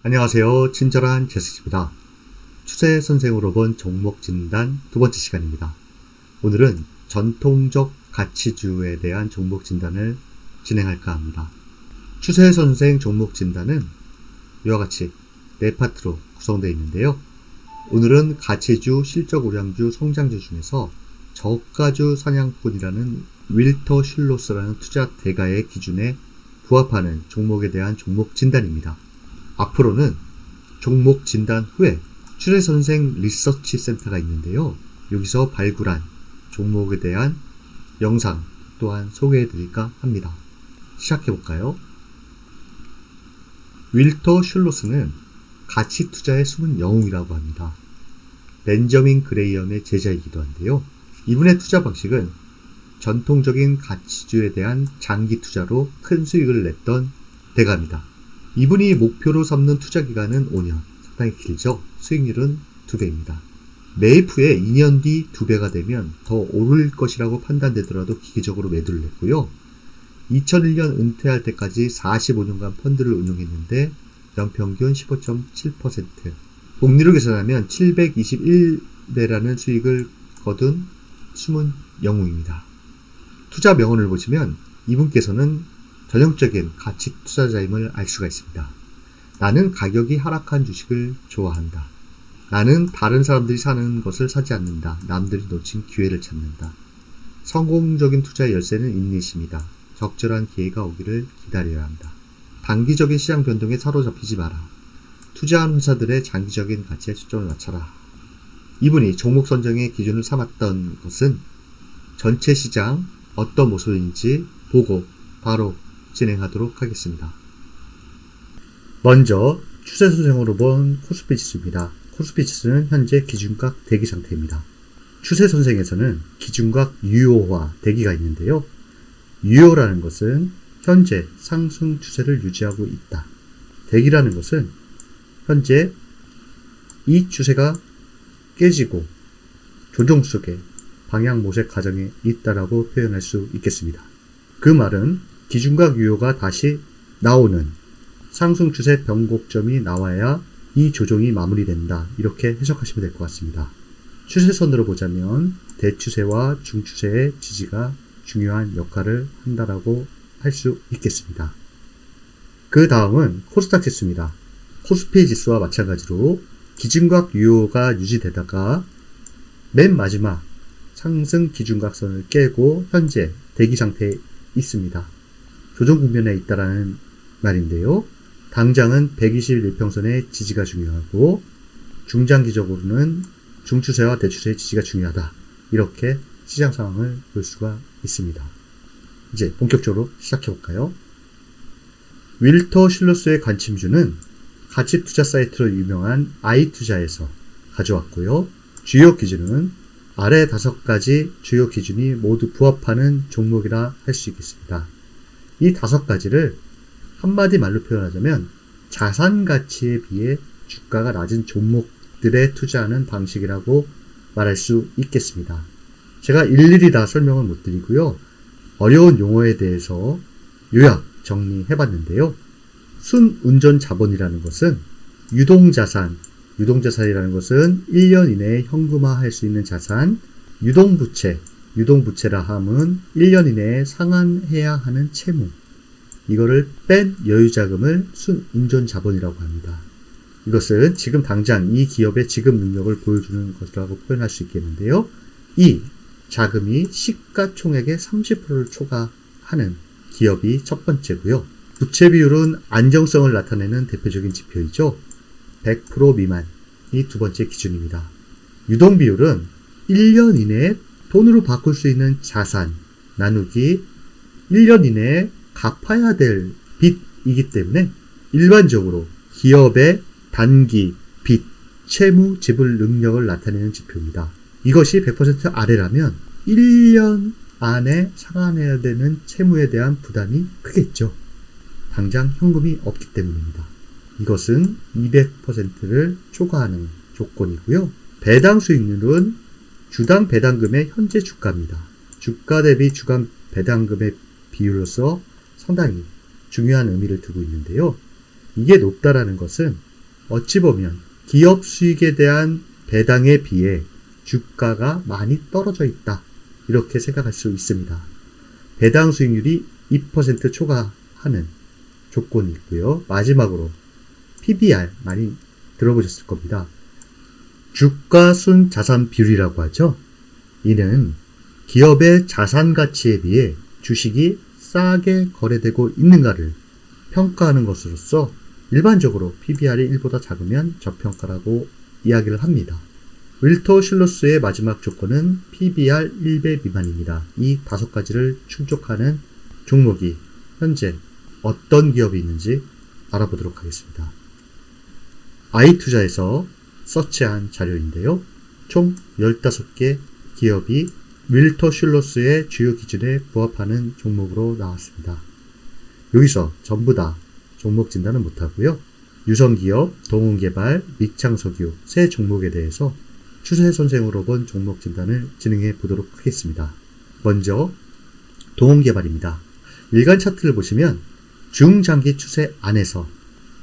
안녕하세요. 친절한 제스입니다. 추세 선생으로 본 종목 진단 두 번째 시간입니다. 오늘은 전통적 가치주에 대한 종목 진단을 진행할까 합니다. 추세 선생 종목 진단은 이와 같이 네 파트로 구성되어 있는데요. 오늘은 가치주, 실적 우량주, 성장주 중에서 저가주 사냥꾼이라는 윌터 슐로스라는 투자 대가의 기준에 부합하는 종목에 대한 종목 진단입니다. 앞으로는 종목 진단 후에 추세선생 리서치 센터가 있는데요. 여기서 발굴한 종목에 대한 영상 또한 소개해드릴까 합니다. 시작해볼까요? 윌터 슐로스는 가치 투자의 숨은 영웅이라고 합니다. 벤저민 그레이엄의 제자이기도 한데요. 이분의 투자 방식은 전통적인 가치주에 대한 장기 투자로 큰 수익을 냈던 대가입니다. 이분이 목표로 삼는 투자 기간은 5년, 상당히 길죠. 수익률은 2배입니다. 매입 후에 2년 뒤 2배가 되면 더 오를 것이라고 판단되더라도 기계적으로 매도를 했고요. 2001년 은퇴할 때까지 45년간 펀드를 운용했는데 연평균 15.7%, 복리로 계산하면 721배라는 수익을 거둔 숨은 영웅입니다. 투자 명언을 보시면 이분께서는 전형적인 가치 투자자임을 알 수가 있습니다. 나는 가격이 하락한 주식을 좋아한다. 나는 다른 사람들이 사는 것을 사지 않는다. 남들이 놓친 기회를 찾는다. 성공적인 투자의 열쇠는 인내심이다. 적절한 기회가 오기를 기다려야 한다. 단기적인 시장 변동에 사로잡히지 마라. 투자한 회사들의 장기적인 가치에 초점을 맞춰라. 이분이 종목 선정의 기준을 삼았던 것은 전체 시장 어떤 모습인지 보고 바로 진행하도록 하겠습니다. 먼저 추세 선생으로 본 코스피 지수입니다. 코스피 지수는 현재 기준각 대기 상태입니다. 추세 선생에서는 기준각 유효화 대기가 있는데요. 유효라는 것은 현재 상승 추세를 유지하고 있다. 대기라는 것은 현재 이 추세가 깨지고 조정 속에 방향 모색 과정에 있다라고 표현할 수 있겠습니다. 그 말은 기준각 유효가 다시 나오는 상승 추세 변곡점이 나와야 이 조정이 마무리된다. 이렇게 해석하시면 될 것 같습니다. 추세선으로 보자면 대추세와 중추세의 지지가 중요한 역할을 한다라고 할 수 있겠습니다. 그 다음은 코스닥 지수입니다. 코스피 지수와 마찬가지로 기준각 유효가 유지되다가 맨 마지막 상승 기준각선을 깨고 현재 대기 상태에 있습니다. 조정 국면에 있다라는 말인데요. 당장은 121평선의 지지가 중요하고 중장기적으로는 중추세와 대추세의 지지가 중요하다. 이렇게 시장 상황을 볼 수가 있습니다. 이제 본격적으로 시작해볼까요? 윌터 슐로스의 관침주는 가치 투자 사이트로 유명한 아이투자에서 가져왔고요. 주요 기준은 아래 5가지 주요 기준이 모두 부합하는 종목이라 할 수 있겠습니다. 이 5가지를 한마디 말로 표현하자면 자산 가치에 비해 주가가 낮은 종목들에 투자하는 방식이라고 말할 수 있겠습니다. 제가 일일이 다 설명을 못 드리고요. 어려운 용어에 대해서 요약 정리해봤는데요. 순운전 자본이라는 것은 유동자산이라는 것은 1년 이내에 현금화할 수 있는 자산, 유동부채라 함은 1년 이내에 상환해야 하는 채무, 이거를 뺀 여유자금을 순운전자본이라고 합니다. 이것은 지금 당장 이 기업의 지급 능력을 보여주는 것이라고 표현할 수 있겠는데요. 이 자금이 시가총액의 30%를 초과하는 기업이 첫 번째고요. 부채 비율은 안정성을 나타내는 대표적인 지표이죠. 100% 미만이 두 번째 기준입니다. 유동 비율은 1년 이내에 돈으로 바꿀 수 있는 자산 나누기 1년 이내에 갚아야 될 빚이기 때문에 일반적으로 기업의 단기 빚, 채무 지불 능력을 나타내는 지표입니다. 이것이 100% 아래라면 1년 안에 상환해야 되는 채무에 대한 부담이 크겠죠. 당장 현금이 없기 때문입니다. 이것은 200%를 초과하는 조건이고요. 배당 수익률은 주당 배당금의 현재 주가입니다. 주가 대비 주간 배당금의 비율로서 상당히 중요한 의미를 두고 있는데요. 이게 높다라는 것은 어찌 보면 기업 수익에 대한 배당에 비해 주가가 많이 떨어져 있다. 이렇게 생각할 수 있습니다. 배당 수익률이 2% 초과하는 조건이 있고요. 마지막으로 PBR 많이 들어보셨을 겁니다. 주가 순 자산 비율이라고 하죠. 이는 기업의 자산 가치에 비해 주식이 싸게 거래되고 있는가를 평가하는 것으로서 일반적으로 PBR이 1보다 작으면 저평가라고 이야기를 합니다. 윌터 슐로스의 마지막 조건은 PBR 1배 미만입니다. 이 5가지를 충족하는 종목이 현재 어떤 기업이 있는지 알아보도록 하겠습니다. 아이투자에서 서치한 자료인데요. 총 15개 기업이 윌터 슐로스의 주요 기준에 부합하는 종목으로 나왔습니다. 여기서 전부 다 종목 진단은 못하고요. 유성기업, 동원개발, 믹창석유 세 종목에 대해서 추세 선생으로 본 종목 진단을 진행해 보도록 하겠습니다. 먼저 동원개발입니다. 일간 차트를 보시면 중장기 추세 안에서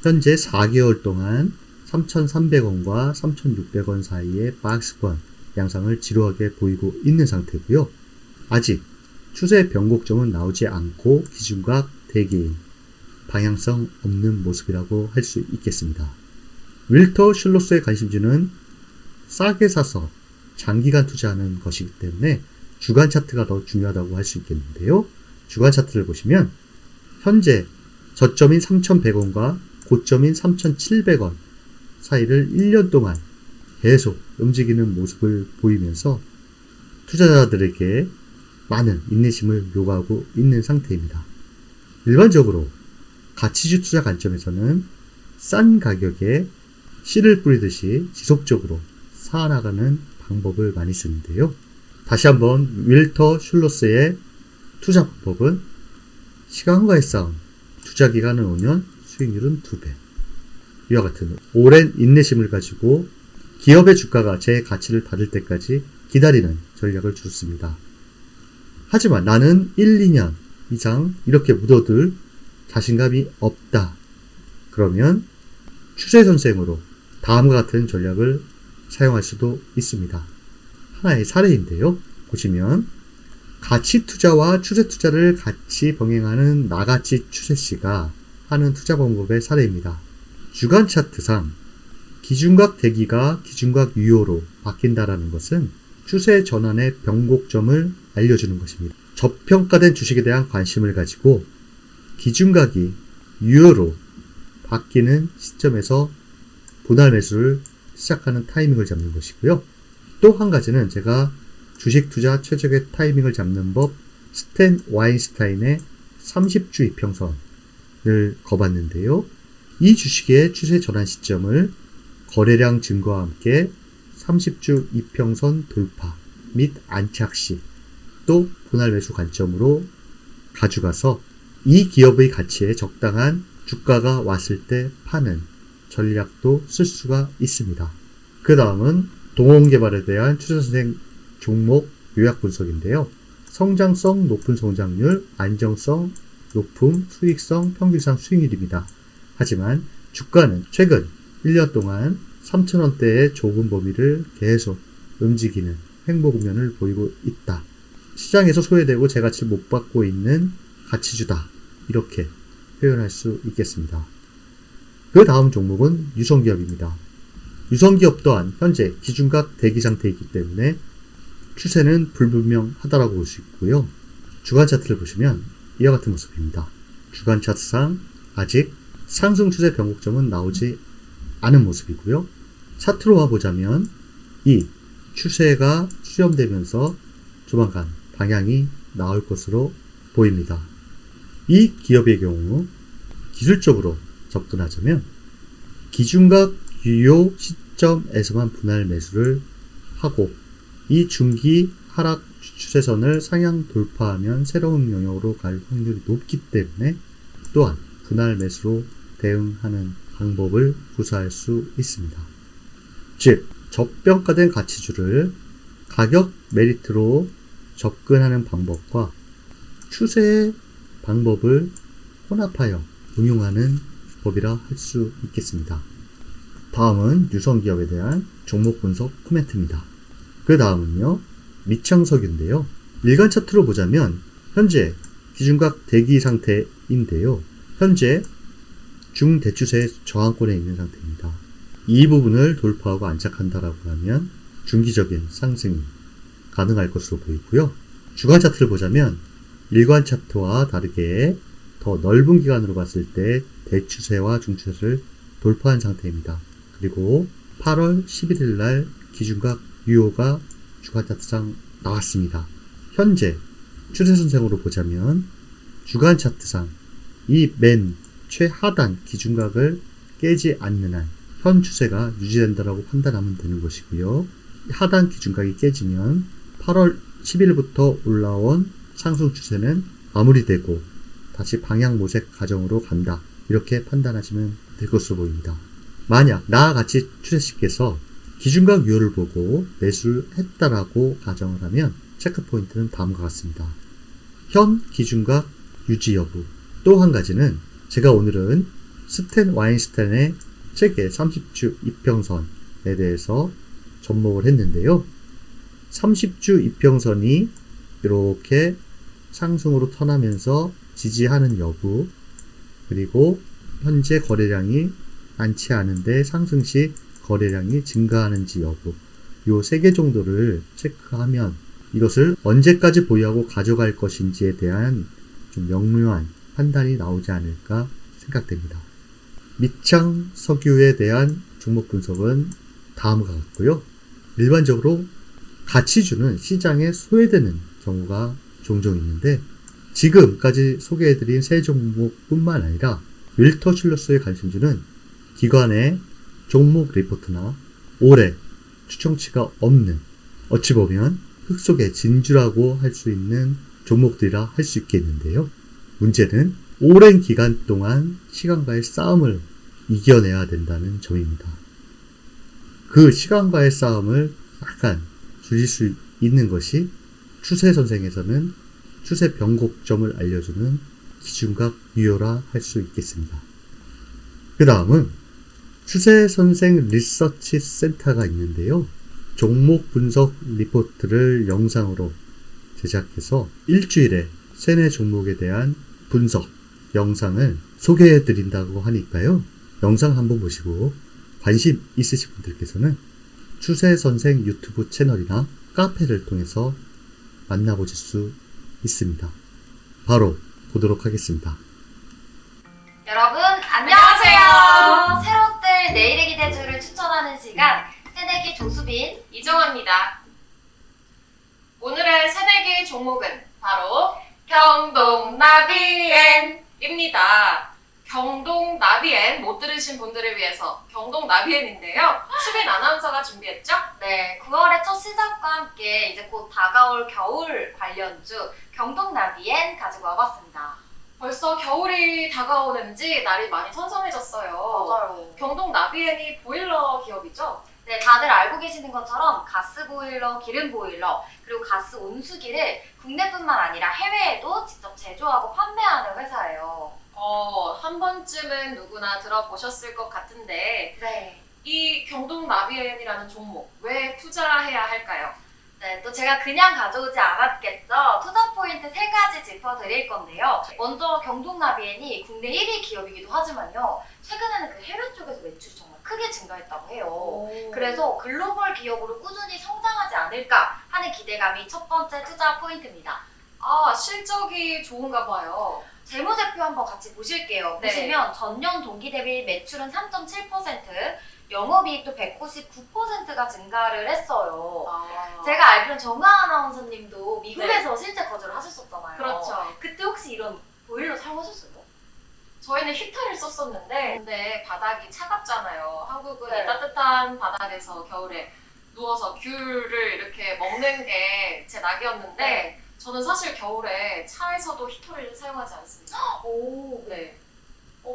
현재 4개월 동안 3,300원과 3,600원 사이의 박스권 양상을 지루하게 보이고 있는 상태고요. 아직 추세 변곡점은 나오지 않고 기준각 대기인, 방향성 없는 모습이라고 할 수 있겠습니다. 윌터 슐로스의 관심주는 싸게 사서 장기간 투자하는 것이기 때문에 주간 차트가 더 중요하다고 할 수 있겠는데요. 주간 차트를 보시면 현재 저점인 3,100원과 고점인 3,700원 사이를 1년 동안 계속 움직이는 모습을 보이면서 투자자들에게 많은 인내심을 요구하고 있는 상태입니다. 일반적으로 가치주 투자 관점에서는 싼 가격에 씨를 뿌리듯이 지속적으로 쌓아나가는 방법을 많이 쓰는데요. 다시 한번 윌터 슐로스의 투자 방법은 시간과의 싸움, 투자 기간은 5년, 수익률은 2배. 이와 같은 오랜 인내심을 가지고 기업의 주가가 제 가치를 받을 때까지 기다리는 전략을 주습니다. 하지만 나는 1, 2년 이상 이렇게 묻어둘 자신감이 없다. 그러면 추세 선생으로 다음과 같은 전략을 사용할 수도 있습니다. 하나의 사례인데요. 보시면 가치 투자와 추세 투자를 같이 병행하는 나가치 추세씨가 하는 투자 방법의 사례입니다. 주간 차트상 기준각 대기가 기준각 유효로 바뀐다라는 것은 추세 전환의 변곡점을 알려주는 것입니다. 저평가된 주식에 대한 관심을 가지고 기준각이 유효로 바뀌는 시점에서 분할 매수를 시작하는 타이밍을 잡는 것이고요. 또 한 가지는 제가 주식 투자 최적의 타이밍을 잡는 법 스탠 와인스타인의 30주 이평선을 거봤는데요. 이 주식의 추세 전환 시점을 거래량 증가와 함께 30주 이평선 돌파 및 안착 시 또 분할 매수 관점으로 가져가서 이 기업의 가치에 적당한 주가가 왔을 때 파는 전략도 쓸 수가 있습니다. 그 다음은 동원개발에 대한 추세선생 종목 요약 분석인데요. 성장성 높은 성장률, 안정성 높음, 수익성, 평균상 수익률입니다. 하지만 주가는 최근 1년 동안 3,000원대의 좁은 범위를 계속 움직이는 횡보 국면을 보이고 있다. 시장에서 소외되고 제 가치를 못 받고 있는 가치주다. 이렇게 표현할 수 있겠습니다. 그 다음 종목은 유성기업입니다. 유성기업 또한 현재 기준각 대기 상태이기 때문에 추세는 불분명하다라고 볼 수 있고요. 주간 차트를 보시면 이와 같은 모습입니다. 주간 차트상 아직 상승 추세 변곡점은 나오지 않은 모습이고요. 차트로 와보자면 이 추세가 수렴되면서 조만간 방향이 나올 것으로 보입니다. 이 기업의 경우 기술적으로 접근하자면 기준각 유효 시점에서만 분할 매수를 하고 이 중기 하락 추세선을 상향 돌파하면 새로운 영역으로 갈 확률이 높기 때문에 또한 분할 매수로 대응하는 방법을 구사할 수 있습니다. 즉, 저평가된 가치주를 가격 메리트로 접근하는 방법과 추세의 방법을 혼합하여 응용하는 법이라 할 수 있겠습니다. 다음은 유성기업에 대한 종목 분석 코멘트입니다. 그 다음은요, 미창석유인데요. 일간 차트로 보자면 현재 기준각 대기 상태인데요. 현재 중대추세 저항권에 있는 상태입니다. 이 부분을 돌파하고 안착한다라고 하면 중기적인 상승이 가능할 것으로 보이고요. 주간 차트를 보자면 일간 차트와 다르게 더 넓은 기간으로 봤을 때 대추세와 중추세를 돌파한 상태입니다. 그리고 8월 11일 날 기준각 유효가 주간 차트상 나왔습니다. 현재 추세선생으로 보자면 주간 차트상 이 맨 최하단 기준각을 깨지 않는 한 현 추세가 유지된다라고 판단하면 되는 것이고요. 하단 기준각이 깨지면 8월 10일부터 올라온 상승 추세는 마무리되고 다시 방향 모색 과정으로 간다. 이렇게 판단하시면 될 것으로 보입니다. 만약 나와 같이 추세씨께서 기준각 유효를 보고 매수를 했다라고 가정을 하면 체크 포인트는 다음과 같습니다. 현 기준각 유지 여부. 또 한 가지는 제가 오늘은 스탠 와인스탄의 세계 30주 이평선에 대해서 접목을 했는데요. 30주 이평선이 이렇게 상승으로 턴하면서 지지하는 여부, 그리고 현재 거래량이 많지 않은데 상승 시 거래량이 증가하는지 여부, 요 3개 정도를 체크하면 이것을 언제까지 보유하고 가져갈 것인지에 대한 좀 명료한 판단이 나오지 않을까 생각됩니다. 미창 석유에 대한 종목 분석은 다음과 같고요. 일반적으로 가치주는 시장에 소외되는 경우가 종종 있는데 지금까지 소개해드린 세 종목뿐만 아니라 윌터슐러스의 관심주는 기관의 종목 리포트나 올해 추정치가 없는 어찌 보면 흙 속의 진주라고 할 수 있는 종목들이라 할 수 있겠는데요. 문제는 오랜 기간 동안 시간과의 싸움을 이겨내야 된다는 점입니다. 그 시간과의 싸움을 약간 줄일 수 있는 것이 추세 선생에서는 추세 변곡점을 알려주는 기준각 유효라 할 수 있겠습니다. 그 다음은 추세 선생 리서치 센터가 있는데요. 종목 분석 리포트를 영상으로 제작해서 일주일에 3-4 종목에 대한 분석 영상을 소개해 드린다고 하니까요. 영상 한번 보시고 관심 있으신 분들께서는 추세 선생 유튜브 채널이나 카페를 통해서 만나보실 수 있습니다. 바로 보도록 하겠습니다. 여러분 안녕하세요. 새롭들 내일의 기대주를 추천하는 시간 새내기 조수빈 이정화입니다. 오늘의 새내기 종목은 바로 경동나비엔입니다. 경동나비엔 못 들으신 분들을 위해서 경동나비엔인데요. 수빈 아나운서가 준비했죠? 네, 9월의 첫 시작과 함께 이제 곧 다가올 겨울 관련주 경동나비엔 가지고 와봤습니다. 벌써 겨울이 다가오는지 날이 많이 선선해졌어요. 맞아요. 경동나비엔이 보일러 기업이죠? 네, 다들 알고 계시는 것처럼 가스 보일러, 기름 보일러, 그리고 가스 온수기를 국내뿐만 아니라 해외에도 직접 제조하고 판매하는 회사예요. 한 번쯤은 누구나 들어보셨을 것 같은데 네. 이 경동나비엔이라는 종목 왜 투자해야 할까요? 네, 또 제가 그냥 가져오지 않았겠죠. 투자 포인트 3가지 짚어드릴 건데요. 먼저 경동나비엔이 국내 1위 기업이기도 하지만요. 최근에는 그 해외 쪽에서 매출이 정말 크게 증가했다고 해요. 그래서 글로벌 기업으로 꾸준히 성장하지 않을까 하는 기대감이 첫 번째 투자 포인트입니다. 실적이 좋은가 봐요. 재무제표 한번 같이 보실게요. 네. 보시면 전년 동기 대비 매출은 3.7%, 영업이익도 199%가 증가를 했어요. 제가 알기로는 정아 아나운서님도 미국에서 실제 거주를 하셨었잖아요. 그렇죠. 그때 혹시 이런 보일러 사용하셨어요? 저희는 히터를 썼었는데 근데 바닥이 차갑잖아요. 한국은 네. 따뜻한 바닥에서 겨울에 누워서 귤을 이렇게 먹는 게 제 낙이었는데 네. 저는 사실 겨울에 차에서도 히터를 사용하지 않습니다. 오, 네.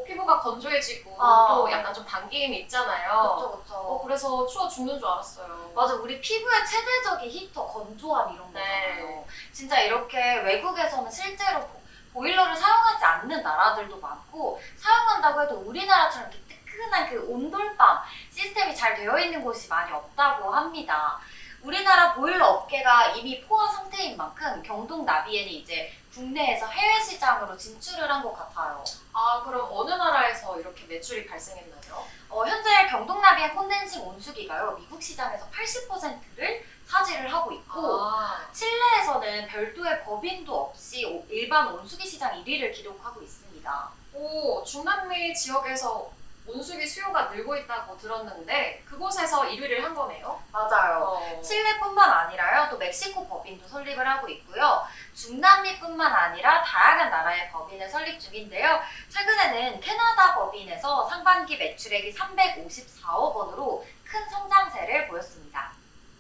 피부가 건조해지고 아. 또 약간 좀 당김이 있잖아요. 그쵸, 그쵸. 그래서 추워 죽는 줄 알았어요. 맞아, 우리 피부의 최대적인 히터, 건조함 이런 거잖아요. 네. 진짜 이렇게 외국에서는 실제로 보일러를 사용하지 않는 나라들도 많고 사용한다고 해도 우리나라처럼 이렇게 뜨끈한 그 온돌방 시스템이 잘 되어 있는 곳이 많이 없다고 합니다. 우리나라 보일러 업계가 이미 포화 상태인 만큼 경동 나비엔이 이제 국내에서 해외 시장으로 진출을 한 것 같아요. 아, 그럼 어느 나라에서 이렇게 매출이 발생했나요? 현재 경동 나비엔 콘덴싱 온수기가요, 미국 시장에서 80%를 차지를 하고 있고, 아, 칠레에서는 별도의 법인도 없이 일반 온수기 시장 1위를 기록하고 있습니다. 오, 중남미 지역에서 온수기 수요가 늘고 있다고 들었는데 그곳에서 1위를 한 거네요? 맞아요. 칠레뿐만 아니라요, 또 멕시코 법인도 설립을 하고 있고요. 중남미뿐만 아니라 다양한 나라의 법인을 설립 중인데요. 최근에는 캐나다 법인에서 상반기 매출액이 354억 원으로 큰 성장세를 보였습니다.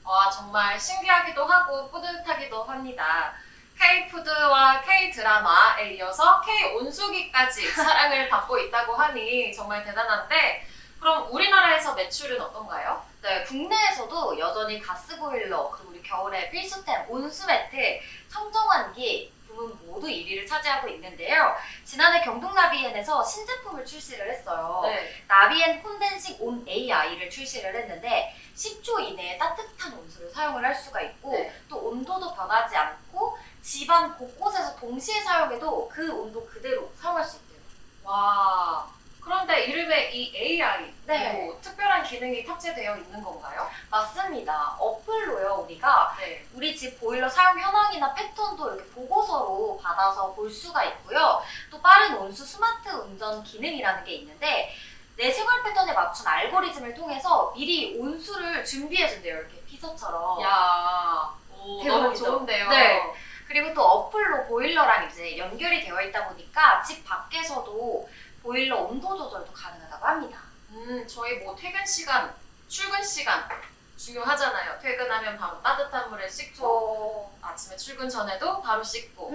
와, 정말 신기하기도 하고 뿌듯하기도 합니다. K푸드와 K드라마에 이어서 K온수기까지 사랑을 받고 있다고 하니 정말 대단한데, 그럼 우리나라에서 매출은 어떤가요? 네, 국내에서도 여전히 가스보일러, 그리고 우리 겨울에 필수템 온수매트, 청정환기 부문 모두 1위를 차지하고 있는데요. 지난해 경동나비엔에서 신제품을 출시를 했어요. 네. 나비엔 콘덴싱 온 AI를 출시를 했는데 10초 이내에 따뜻한 온수를 사용을 할 수가 있고, 네. 또 온도도 변하지 않고 집안 곳곳에서 동시에 사용해도 그 온도 그대로 사용할 수 있대요. 와, 그런데 이름에 이 AI, 네. 뭐 특별한 기능이 탑재되어 있는 건가요? 맞습니다. 어플로요, 우리가 네. 우리 집 보일러 사용 현황이나 패턴도 이렇게 보고서로 받아서 볼 수가 있고요. 또 빠른 온수 스마트 운전 기능이라는 게 있는데, 내 생활 패턴에 맞춘 알고리즘을 통해서 미리 온수를 준비해준대요. 이렇게 피서처럼. 야, 오, 너무 대박이죠? 좋은데요. 네. 그리고 또 어플로 보일러랑 이제 연결이 되어 있다 보니까 집 밖에서도 보일러 온도 조절도 가능하다고 합니다. 저희 뭐 퇴근 시간, 출근 시간 중요하잖아요. 퇴근하면 바로 따뜻한 물에 씻고 아침에 출근 전에도 바로 씻고.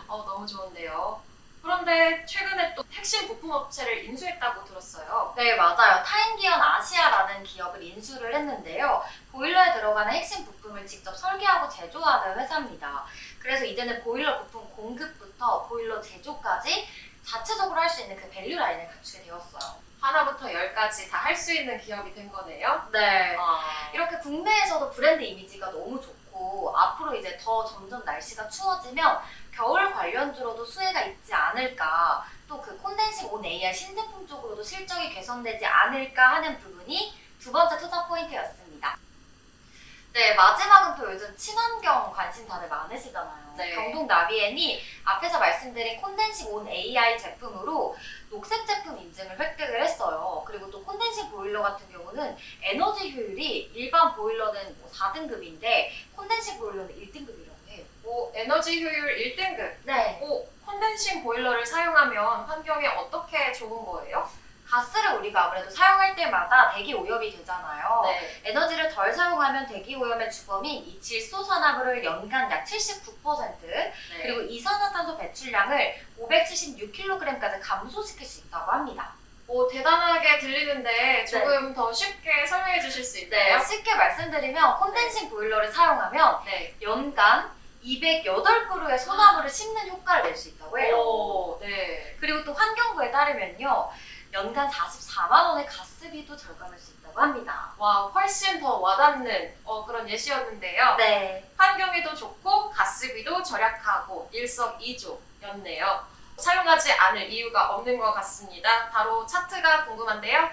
너무 좋은데요. 그런데 최근에 또 핵심 부품 업체를 인수했다고 들었어요. 네, 맞아요. 타인기언 아시아라는 기업을 인수를 했는데요. 보일러에 들어가는 핵심 부품을 직접 설계하고 제조하는 회사입니다. 그래서 이제는 보일러 부품 공급부터 보일러 제조까지 자체적으로 할 수 있는 그 밸류 라인을 갖추게 되었어요. 하나부터 열까지 다 할 수 있는 기업이 된 거네요. 네. 아, 이렇게 국내에서도 브랜드 이미지가 너무 좋고, 앞으로 이제 더 점점 날씨가 추워지면 겨울 관련주로도 수혜가 있지 않을까, 또 그 콘덴싱 온 AR 신제품 쪽으로도 실적이 개선되지 않을까 하는 부분이 두 번째 투자 포인트였습니다. 네, 마지막은 또 요즘 친환경 관심 다들 많으시잖아요. 네. 경동 나비엔이 앞에서 말씀드린 콘덴싱 온 AI 제품으로 녹색 제품 인증을 획득을 했어요. 그리고 또 콘덴싱 보일러 같은 경우는 에너지 효율이 일반 보일러는 4등급인데 콘덴싱 보일러는 1등급이라고 해요. 오, 에너지 효율 1등급. 네. 오, 콘덴싱 보일러를 사용하면 환경에 어떻게 좋은 거예요? 가스를 우리가 아무래도 사용할 때마다 대기 오염이 되잖아요. 네. 에너지를 덜 사용하면 대기 오염의 주범인 이 질소산화물을 연간 약 79%, 네. 그리고 이산화탄소 배출량을 576kg까지 감소시킬 수 있다고 합니다. 오, 대단하게 들리는데 조금 더 쉽게 설명해 주실 수 있나요? 네, 쉽게 말씀드리면 콘덴싱 보일러를 사용하면 네. 연간 208그루의 소나무를 심는 효과를 낼 수 있다고 해요. 오, 네. 그리고 또 환경부에 따르면요, 연간 44만 원의 가스비도 절감할 수 있다고 합니다. 와, 훨씬 더 와닿는 그런 예시였는데요. 네. 환경에도 좋고 가스비도 절약하고 일석이조였네요. 사용하지 않을 이유가 없는 것 같습니다. 바로 차트가 궁금한데요.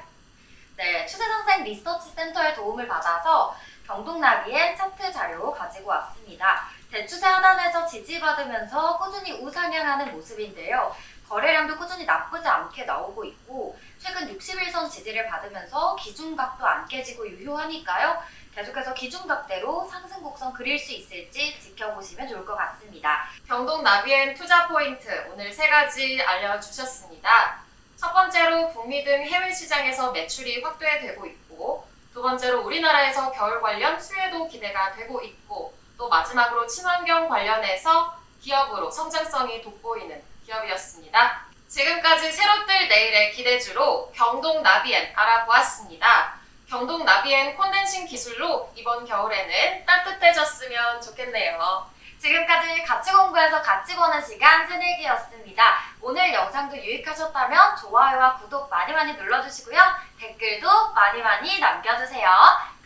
네, 추세선생 리서치 센터의 도움을 받아서 경동나비엔 차트 자료 가지고 왔습니다. 대추세 하단에서 지지받으면서 꾸준히 우상향하는 모습인데요. 거래량도 꾸준히 나쁘지 않게 나오고 있고, 최근 61선 지지를 받으면서 기준각도 안 깨지고 유효하니까요. 계속해서 기준각대로 상승 곡선 그릴 수 있을지 지켜보시면 좋을 것 같습니다. 경동 나비엔 투자 포인트 오늘 3가지 알려주셨습니다. 첫 번째로 북미 등 해외 시장에서 매출이 확대되고 있고, 두 번째로 우리나라에서 겨울 관련 수혜도 기대가 되고 있고, 또 마지막으로 친환경 관련해서 기업으로 성장성이 돋보이는 기업이었습니다. 지금까지 새로 뜰 내일의 기대주로 경동 나비엔 알아보았습니다. 경동 나비엔 콘덴싱 기술로 이번 겨울에는 따뜻해졌으면 좋겠네요. 지금까지 같이 공부해서 같이 보는 시간 새내기였습니다. 오늘 영상도 유익하셨다면 좋아요와 구독 많이 많이 눌러주시고요. 댓글도 많이 많이 남겨주세요.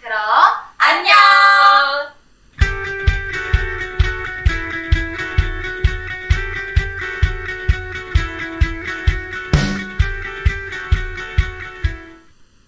그럼